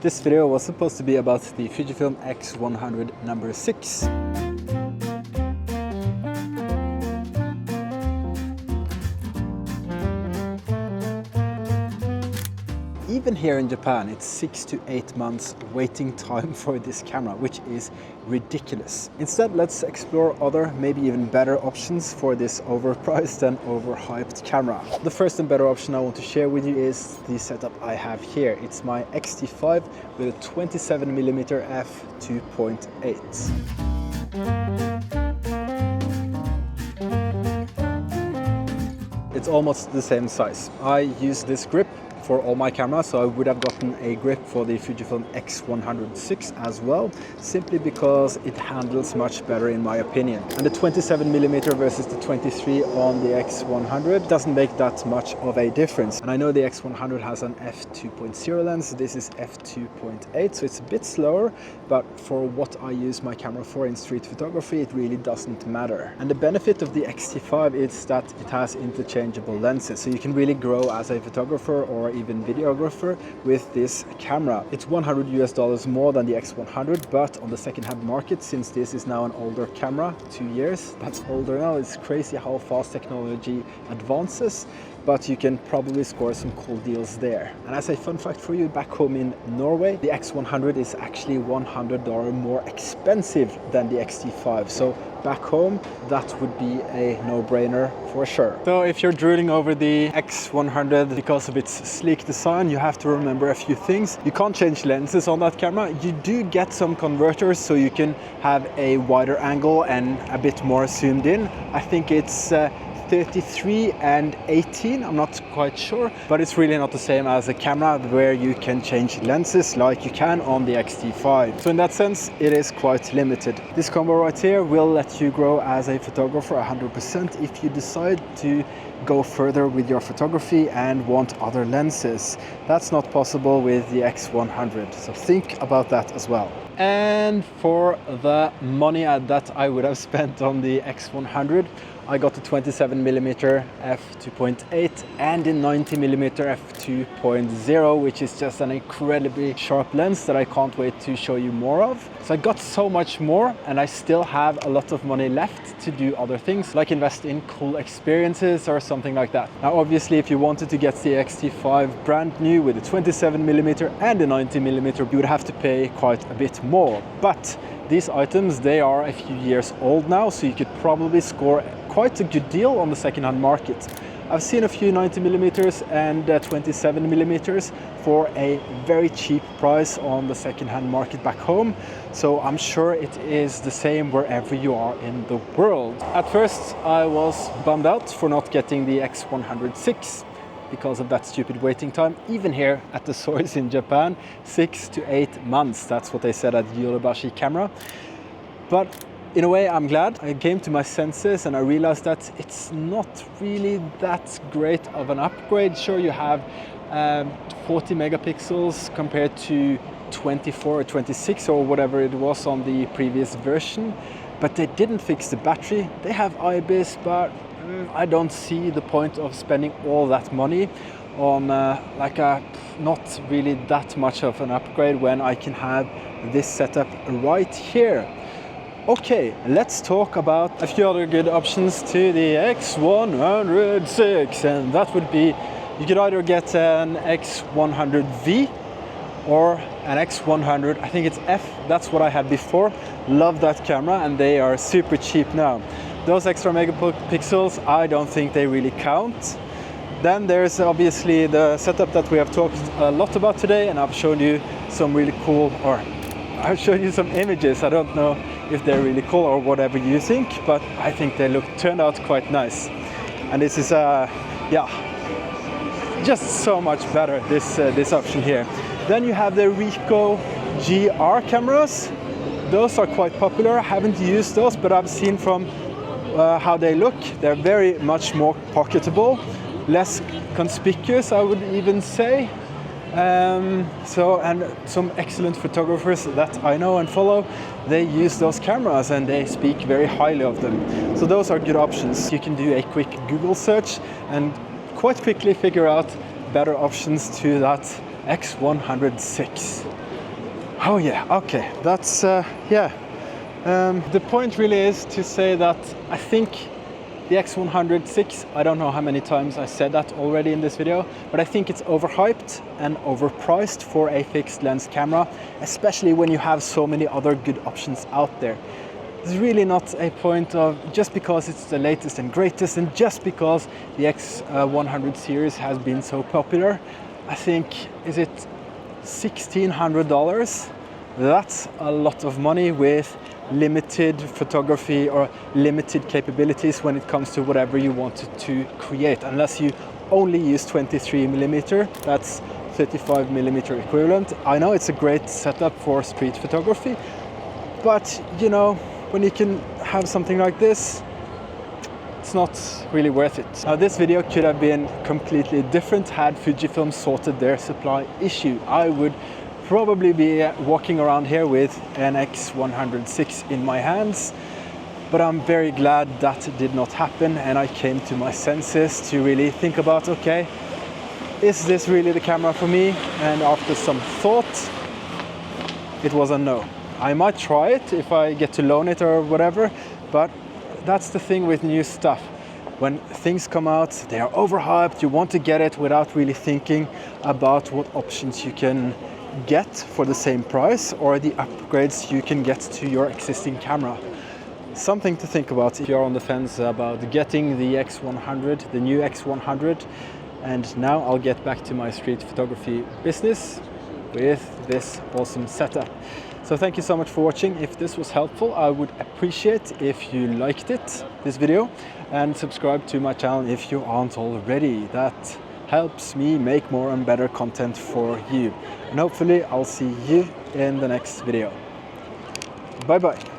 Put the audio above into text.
This video was supposed to be about the Fujifilm X100VI. Even here in Japan, it's 6 to 8 months waiting time for this camera, which is ridiculous. Instead, let's explore other, maybe even better options for this overpriced and overhyped camera. The first and better option I want to share with you is the setup I have here. It's my XT5 with a 27mm f2.8. It's almost the same size. I use this grip for all my cameras, so I would have gotten a grip for the Fujifilm X100VI as well, simply because it handles much better in my opinion. And the 27mm versus the 23 on the X100 doesn't make that much of a difference. And I know the X100 has an f2.0 lens, this is f2.8, so it's a bit slower, but for what I use my camera for in street photography, it really doesn't matter. And the benefit of the XT5 is that it has interchangeable lenses, so you can really grow as a photographer or even videographer with this camera. It's $100 more than the X100, but on the second-hand market, since this is now an older camera, 2 years, that's older now, it's crazy how fast technology advances, but you can probably score some cool deals there. And as a fun fact for you, back home in Norway, the X100 is actually $100 more expensive than the XT5. So back home, that would be a no-brainer for sure. So if you're drooling over the X100 because of its sleek design, you have to remember a few things. You can't change lenses on that camera. You do get some converters so you can have a wider angle and a bit more zoomed in. I think it's 33 and 18, I'm not quite sure, but it's really not the same as a camera where you can change lenses like you can on the XT5. So in that sense, it is quite limited. This combo right here will let you grow as a photographer 100% if you decide to go further with your photography and want other lenses. That's not possible with the X100, so think about that as well. And for the money that I would have spent on the X100, I got the 27mm f2.8 and the 90mm f2.0, which is just an incredibly sharp lens that I can't wait to show you more of. So I got so much more, and I still have a lot of money left to do other things, like invest in cool experiences or something like that. Now, obviously, if you wanted to get the XT5 brand new with the 27mm and the 90mm, you would have to pay quite a bit more. But these items, they are a few years old now, so you could probably score quite a good deal on the second-hand market. I've seen a few 90mm and 27mm for a very cheap price on the second-hand market back home, so I'm sure it is the same wherever you are in the world. At first, I was bummed out for not getting the X100VI because of that stupid waiting time, even here at the source in Japan, 6 to 8 months. That's what they said at Yodobashi Camera. But in a way, I'm glad. I came to my senses and I realized that it's not really that great of an upgrade. Sure, you have 40 megapixels compared to 24 or 26 or whatever it was on the previous version, but they didn't fix the battery. They have Ibis, but I don't see the point of spending all that money on not really that much of an upgrade when I can have this setup right here. Okay, let's talk about a few other good options to the X100VI, and that would be, you could either get an X100V or an X100, I think it's F, that's what I had before. Love that camera, and they are super cheap now. Those extra megapixels, I don't think they really count. Then there's obviously the setup that we have talked a lot about today, and I've shown you some really cool, or I've shown you some images. I don't know if they're really cool or whatever you think, but I think they turned out quite nice. And this is, just so much better, this option here. Then you have the Ricoh GR cameras. Those are quite popular. I haven't used those, but I've seen from how they look. They're very much more pocketable, less conspicuous, I would even say. And some excellent photographers that I know and follow, they use those cameras and they speak very highly of them. So those are good options. You can do a quick Google search and quite quickly figure out better options to that X100VI. Oh yeah, okay, that's yeah. The point really is to say that I think the X100VI, I don't know how many times I said that already in this video, but I think it's overhyped and overpriced for a fixed lens camera, especially when you have so many other good options out there. It's really not a point of just because it's the latest and greatest and just because the X100 series has been so popular. I think, is it $1,600? That's a lot of money with limited photography or limited capabilities when it comes to whatever you wanted to create, unless you only use 23mm, that's 35mm equivalent. I know it's a great setup for street photography, but you know, when you can have something like this, it's not really worth it. Now this video could have been completely different had Fujifilm sorted their supply issue. I would probably be walking around here with an X100VI in my hands, but I'm very glad that did not happen, and I came to my senses to really think about, okay, is this really the camera for me? And after some thought, it was a no. I might try it if I get to loan it or whatever, but that's the thing with new stuff. When things come out, they are overhyped, you want to get it without really thinking about what options you can get for the same price or the upgrades you can get to your existing camera. Something to think about if you're on the fence about getting the X100, the new X100. And now I'll get back to my street photography business with this awesome setup. So thank you so much for watching. If this was helpful, I would appreciate if you liked it, this video, and subscribe to my channel if you aren't already. That helps me make more and better content for you. And hopefully I'll see you in the next video. Bye bye.